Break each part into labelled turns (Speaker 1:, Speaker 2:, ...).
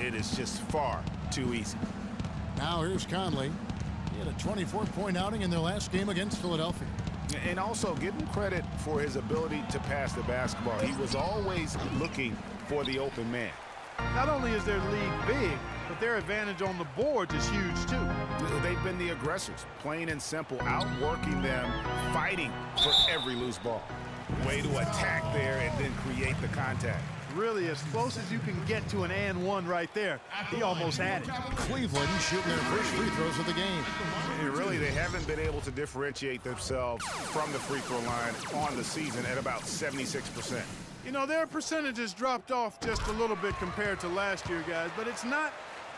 Speaker 1: it is just far too easy.
Speaker 2: Now here's Conley. He had a 24-point outing in their last game against Philadelphia.
Speaker 1: And also give him credit for his ability to pass the basketball. He was always looking for the open man.
Speaker 3: Not only is their lead big, but their advantage on the boards is huge too.
Speaker 1: They've been the aggressors, plain and simple, outworking them, fighting for every loose ball. Way to attack there and then create the contact.
Speaker 3: Really as close as you can get to an and one right there. He almost had it.
Speaker 2: Cleveland shooting their first free throws of the game.
Speaker 1: And really, they haven't been able to differentiate themselves from the free throw line on the season at about 76%.
Speaker 3: You know, their percentages dropped off just a little bit compared to last year, guys, but it's not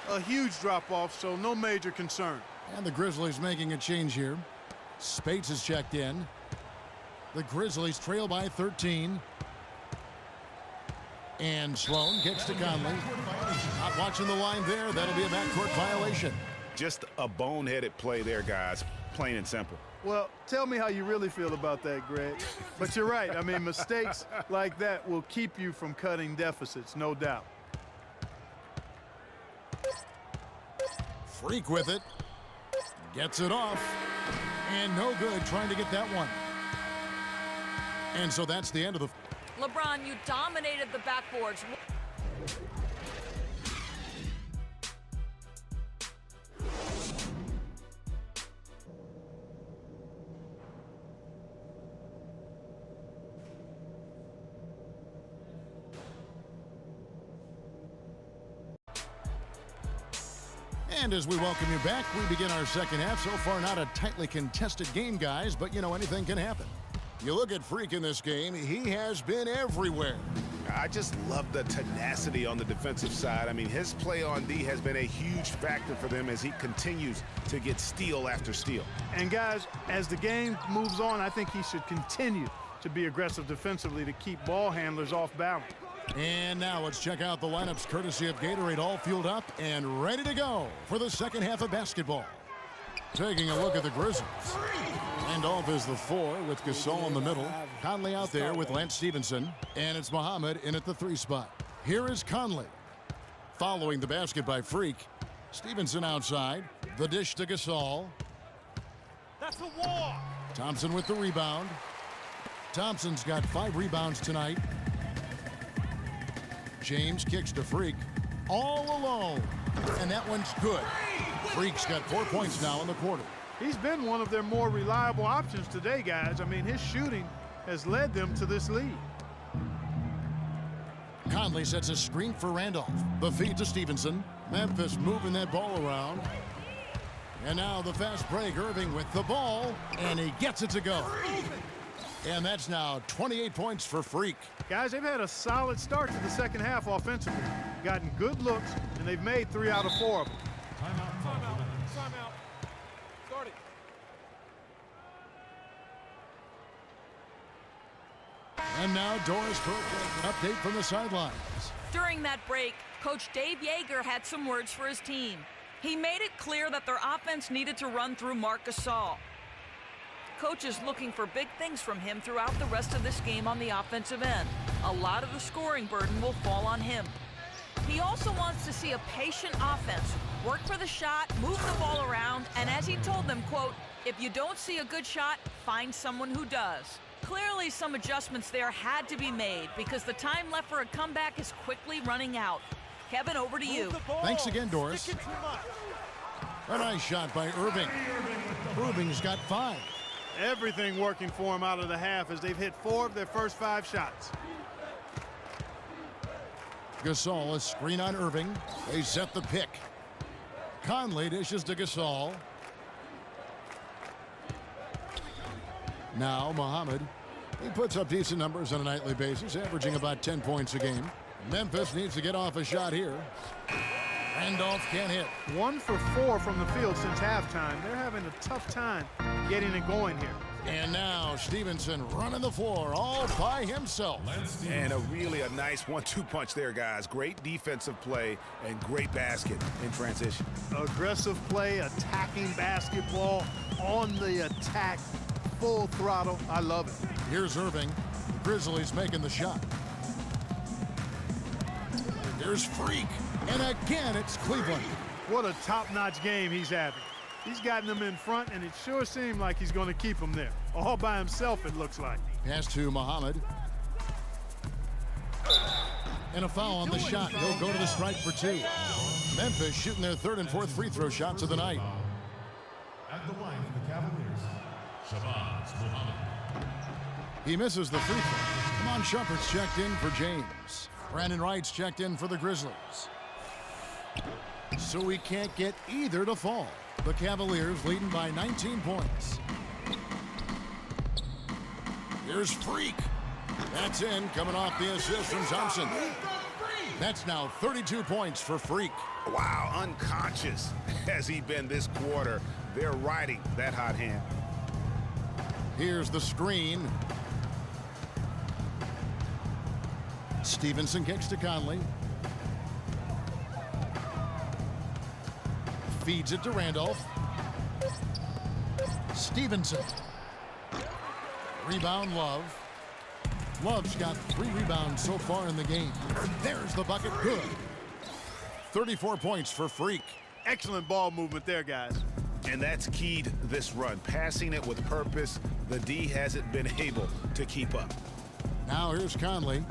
Speaker 3: a huge drop-off, so no major concern.
Speaker 2: And the Grizzlies making a change here. Spates is checked in. The Grizzlies trail by 13. And Sloan gets to Conley. Not watching the line there. That'll be a backcourt violation.
Speaker 1: Just a boneheaded play there, guys. Plain and simple.
Speaker 3: Well, tell me how you really feel about that, Greg. But you're right. I mean, mistakes like that will keep you from cutting deficits, no doubt.
Speaker 2: Freak with it. Gets it off. And no good trying to get that one. And so that's the end of the...
Speaker 4: LeBron, you dominated the backboards.
Speaker 2: And as we welcome you back, we begin our second half. So far, not a tightly contested game, guys, but, you know, anything can happen. You look at Freak in this game, he has been everywhere.
Speaker 1: I just love the tenacity on the defensive side. I mean, his play on D has been a huge factor for them as he continues to get steal after steal.
Speaker 3: And, guys, as the game moves on, I think he should continue to be aggressive defensively to keep ball handlers off balance.
Speaker 2: And now let's check out the lineups courtesy of Gatorade, all fueled up and ready to go for the second half of basketball. Taking a look at the Grizzlies. Handoff is the 4 with Gasol in the middle. Conley out there with Lance Stevenson. And it's Muhammad in at the 3 spot. Here is Conley. Following the basket by Freak. Stevenson outside. The dish to Gasol.
Speaker 3: That's a walk.
Speaker 2: Thompson with the rebound. Thompson's got 5 rebounds tonight. James kicks to Freak. All alone. And that one's good. Freak's got 4 points now in the quarter.
Speaker 3: He's been one of their more reliable options today, guys. I mean, his shooting has led them to this lead.
Speaker 2: Conley sets a screen for Randolph. The feed to Stevenson. Memphis moving that ball around. And now the fast break. Irving with the ball. And he gets it to go. And that's now 28 points for Freak.
Speaker 3: Guys, they've had a solid start to the second half offensively. Gotten good looks, and they've made 3 out of 4 of them.
Speaker 5: Timeout. Timeout. Start it.
Speaker 2: And now Doris Burke, an update from the sidelines.
Speaker 4: During that break, Coach Dave Yeager had some words for his team. He made it clear that their offense needed to run through Marc Gasol. Coach is looking for big things from him throughout the rest of this game on the offensive end. A lot of the scoring burden will fall on him. He also wants to see a patient offense, work for the shot, move the ball around, and as he told them, quote, if you don't see a good shot, find someone who does. Clearly some adjustments there had to be made because the time left for a comeback is quickly running out. Kevin, over to you.
Speaker 2: Thanks again, Doris. A nice shot by Irving. Irving's got 5.
Speaker 3: Everything working for them out of the half as they've hit 4 of their first 5 shots.
Speaker 2: Gasol, a screen on Irving. They set the pick. Conley dishes to Gasol. Now Muhammad. He puts up decent numbers on a nightly basis, averaging about 10 points a game. Memphis needs to get off a shot here. Randolph can't hit.
Speaker 3: 1 for 4 from the field since halftime. They're having a tough time getting it going here.
Speaker 2: And now Stevenson running the floor all by himself.
Speaker 1: And a nice 1-2 punch there, guys. Great defensive play and great basket in transition.
Speaker 3: Aggressive play, attacking basketball, on the attack, full throttle. I love it.
Speaker 2: Here's Irving. Grizzlies making the shot. Here's Freak. And again, it's Cleveland.
Speaker 3: What a top-notch game he's having. He's gotten them in front, and it sure seemed like he's going to keep them there. All by himself, it looks like.
Speaker 2: Pass to Muhammad. And a foul on the shot. He'll go to the strike for 2. Memphis shooting their 3rd and 4th free throw shots of the night.
Speaker 6: At the line for the Cavaliers, Shabazz Muhammad.
Speaker 2: He misses the free throw. Iman Shumpert's checked in for James. Brandon Wright's checked in for the Grizzlies. So we can't get either to fall. The Cavaliers leading by 19 points. Here's Freak. That's in, coming off the assist from Thompson. That's now 32 points for Freak.
Speaker 1: Wow, unconscious has he been this quarter. They're riding that hot hand.
Speaker 2: Here's the screen. Stevenson kicks to Conley. Feeds it to Randolph. Stevenson. Rebound, Love. Love's got 3 rebounds so far in the game. There's the bucket, good. 34 points for Freak.
Speaker 3: Excellent ball movement there, guys.
Speaker 1: And that's keyed this run. Passing it with purpose, the D hasn't been able to keep up.
Speaker 2: Now here's Conley.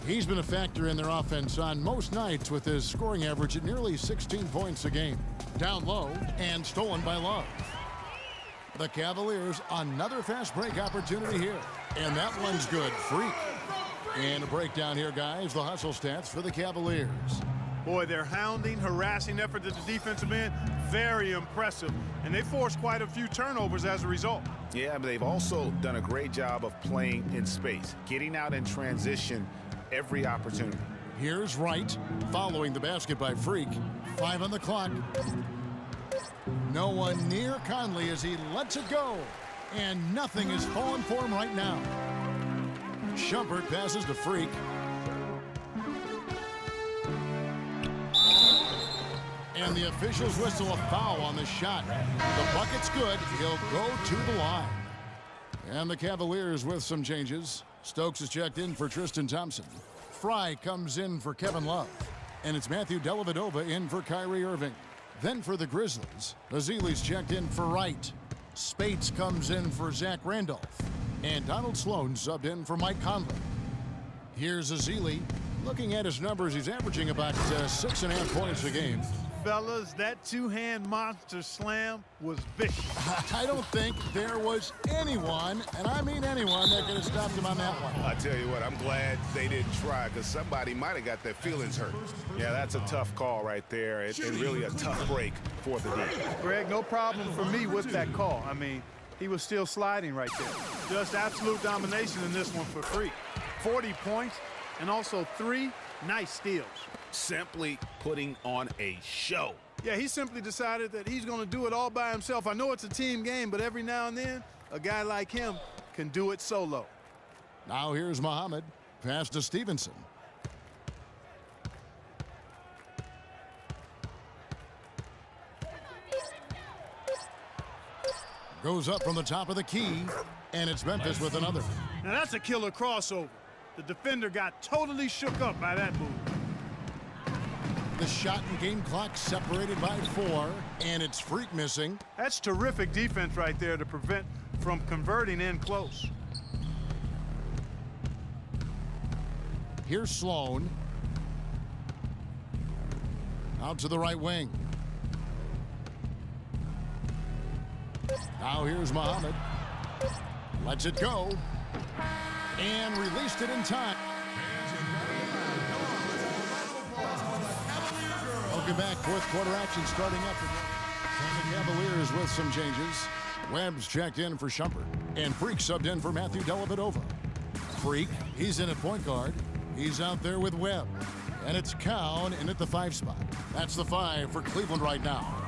Speaker 2: He's been a factor in their offense on most nights with his scoring average at nearly 16 points a game. Down low and stolen by Love. The Cavaliers, another fast break opportunity here. And that one's good. Freak. And a breakdown here, guys. The hustle stats for the Cavaliers.
Speaker 3: Boy, their hounding, harassing effort at the defensive end, very impressive. And they forced quite a few turnovers as a result.
Speaker 1: Yeah, but they've also done a great job of playing in space, getting out in transition every opportunity.
Speaker 2: Here's Wright, following the basket by Freak. 5 on the clock. No one near Conley as he lets it go. And nothing is falling for him right now. Shumpert passes to Freak. And the officials whistle a foul on the shot. The bucket's good. He'll go to the line. And the Cavaliers with some changes. Stokes is checked in for Tristan Thompson. Fry comes in for Kevin Love. And it's Matthew Dellavedova in for Kyrie Irving. Then for the Grizzlies, Azili's checked in for Wright. Spates comes in for Zach Randolph. And Donald Sloan subbed in for Mike Conley. Here's Azili. Looking at his numbers, he's averaging about 6.5 points a game.
Speaker 3: Fellas, that two-hand monster slam was vicious.
Speaker 2: I don't think there was anyone, and I mean anyone, that could have stopped him on that one.
Speaker 1: I tell you what, I'm glad they didn't try because somebody might have got their feelings hurt. Yeah, that's a tough call right there and really a tough break for the D.
Speaker 3: Greg, no problem for me with that call. I mean, he was still sliding right there. Just absolute domination in this one for Freak. 40 points and also 3 nice steals.
Speaker 1: Simply putting on a show.
Speaker 3: Yeah, he simply decided that he's going to do it all by himself. I know it's a team game, but every now and then, a guy like him can do it solo.
Speaker 2: Now here's Muhammad. Pass to Stevenson. Goes up from the top of the key, and it's Memphis with another.
Speaker 3: Now that's a killer crossover. The defender got totally shook up by that move.
Speaker 2: The shot and game clock separated by 4, and it's Freak missing.
Speaker 3: That's terrific defense right there to prevent from converting in close.
Speaker 2: Here's Sloan. Out to the right wing. Now here's Muhammad. Lets it go. And released it in time. Welcome back. 4th quarter action starting up again. The Cavaliers with some changes. Webb's checked in for Shumpert. And Freak subbed in for Matthew Dellavedova. Freak, he's in at point guard. He's out there with Webb. And it's Cowan in at the 5 spot. That's the 5 for Cleveland right now.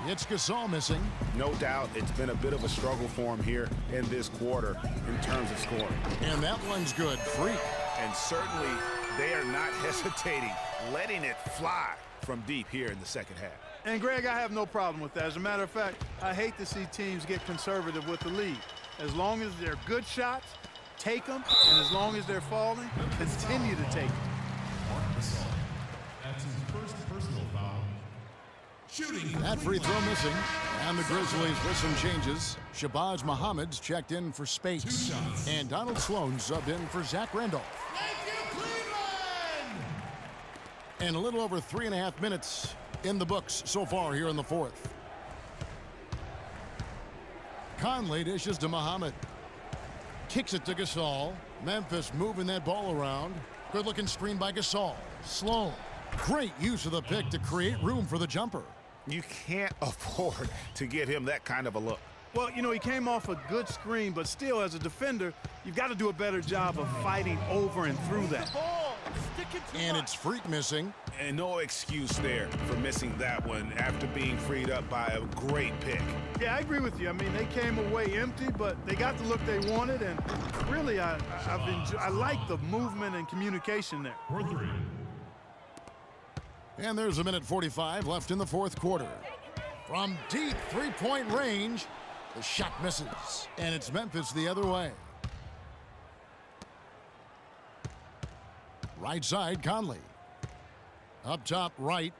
Speaker 2: It's Gasol missing.
Speaker 1: No doubt it's been a bit of a struggle for him here in this quarter in terms of scoring.
Speaker 2: And that one's good. Freak.
Speaker 1: And certainly they are not hesitating, letting it fly from deep here in the second half.
Speaker 3: And Greg, I have no problem with that. As a matter of fact, I hate to see teams get conservative with the lead. As long as they're good shots, take them. And as long as they're falling, continue to take them.
Speaker 6: That's his first personal foul. Shooting.
Speaker 2: That free throw missing. And the Grizzlies with some changes. Shabazz Muhammad's checked in for Spates.
Speaker 6: 2 shots.
Speaker 2: And Donald Sloan subbed in for Zach Randolph.
Speaker 6: Thank you, Cleveland!
Speaker 2: And a little over 3.5 minutes in the books so far here in the fourth. Conley dishes to Muhammad. Kicks it to Gasol. Memphis moving that ball around. Good looking screen by Gasol. Sloan. Great use of the pick to create room for the jumper.
Speaker 1: You can't afford to give him that kind of a look.
Speaker 3: Well, you know, he came off a good screen, but still, as a defender, you've got to do a better job of fighting over and through that.
Speaker 2: And it's Freak missing.
Speaker 1: And no excuse there for missing that one after being freed up by a great pick.
Speaker 3: Yeah, I agree with you. I mean, they came away empty, but they got the look they wanted, and really, I like the movement and communication there.
Speaker 6: For 3.
Speaker 2: And there's a minute 45 left in the fourth quarter. From deep three-point range, the shot misses. And it's Memphis the other way. Right side, Conley. Up top, right.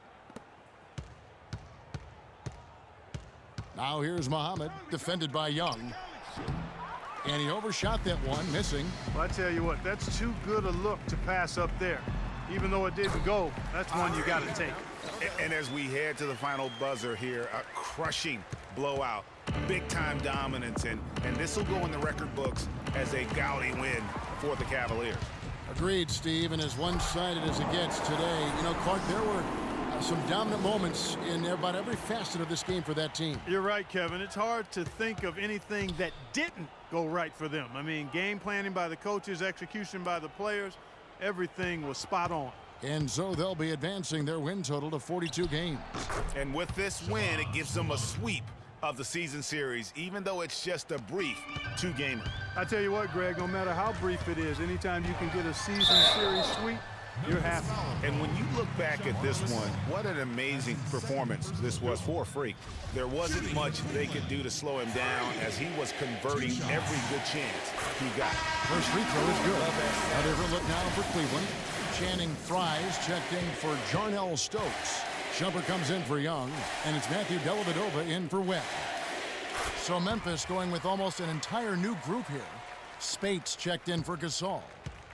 Speaker 2: Now here's Muhammad, defended by Young. And he overshot that one, missing.
Speaker 3: Well, I tell you what, that's too good a look to pass up there. Even though it didn't go, that's one you got to take.
Speaker 1: And as we head to the final buzzer here, a crushing blowout, big-time dominance, and this will go in the record books as a gaudy win for the Cavaliers.
Speaker 2: Agreed, Steve, and as one-sided as it gets today, you know, Clark, there were some dominant moments in about every facet of this game for that team.
Speaker 3: You're right, Kevin. It's hard to think of anything that didn't go right for them. I mean, game planning by the coaches, execution by the players, everything was spot on.
Speaker 2: And so they'll be advancing their win total to 42 games.
Speaker 1: And with this win, it gives them a sweep of the season series, even though it's just a brief 2-gamer.
Speaker 3: I tell you what, Greg, no matter how brief it is, anytime you can get a season series sweep, you're happy.
Speaker 1: And when you look back at this one, what an amazing performance this was for Freak. There wasn't much they could do to slow him down as he was converting every good chance he got.
Speaker 2: First free throw is good. A different look now for Cleveland. Channing Fries checked in for Jarnell Stokes. Shumpert comes in for Young, and it's Matthew Dellavedova in for Webb. So Memphis going with almost an entire new group here. Spates checked in for Gasol.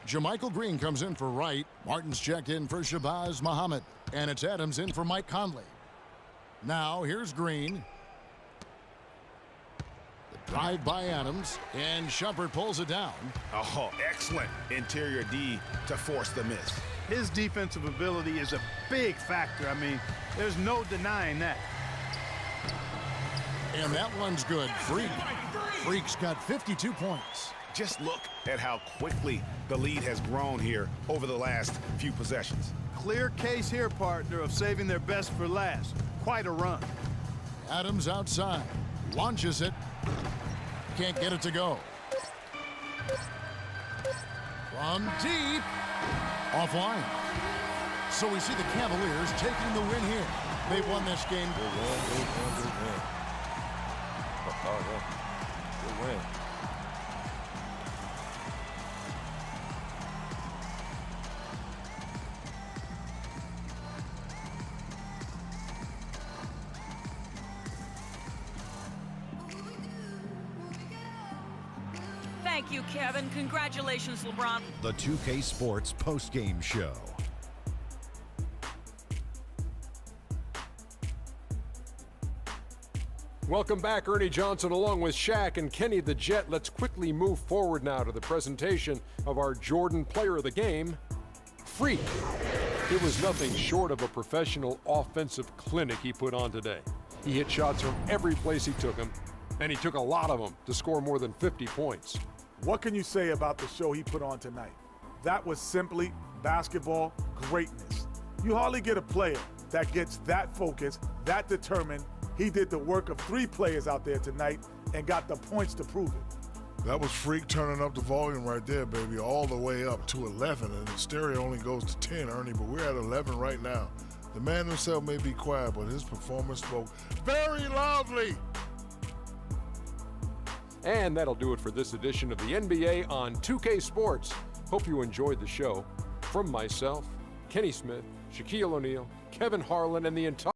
Speaker 2: Jermichael Green comes in for Wright. Martin's checked in for Shabazz Muhammad. And it's Adams in for Mike Conley. Now here's Green. The drive by Adams. And Shumpert pulls it down.
Speaker 1: Oh, excellent interior D to force the miss.
Speaker 3: His defensive ability is a big factor. I mean, there's no denying that.
Speaker 2: And that one's good. Freak's got 52 points.
Speaker 1: Just look at how quickly the lead has grown here over the last few possessions.
Speaker 3: Clear case here, partner, of saving their best for last. Quite a run.
Speaker 2: Adams outside. Launches it. Can't get it to go. From deep. Offline. So we see the Cavaliers taking the win here. They've won this game.
Speaker 7: Good win.
Speaker 4: Thank you, Kevin. Congratulations, LeBron.
Speaker 8: The 2K Sports postgame show.
Speaker 5: Welcome back, Ernie Johnson, along with Shaq and Kenny the Jet. Let's quickly move forward now to the presentation of our Jordan Player of the Game, Freak. It was nothing short of a professional offensive clinic he put on today. He hit shots from every place he took them, and he took a lot of them to score more than 50 points.
Speaker 9: What can you say about the show he put on tonight? That was simply basketball greatness. You hardly get a player that gets that focused, that determined. He did the work of 3 players out there tonight and got the points to prove it.
Speaker 10: That was Freak turning up the volume right there, baby, all the way up to 11, and the stereo only goes to 10, Ernie, but we're at 11 right now. The man himself may be quiet, but his performance spoke very loudly.
Speaker 5: And that'll do it for this edition of the NBA on 2K Sports. Hope you enjoyed the show. From myself, Kenny Smith, Shaquille O'Neal, Kevin Harlan, and the entire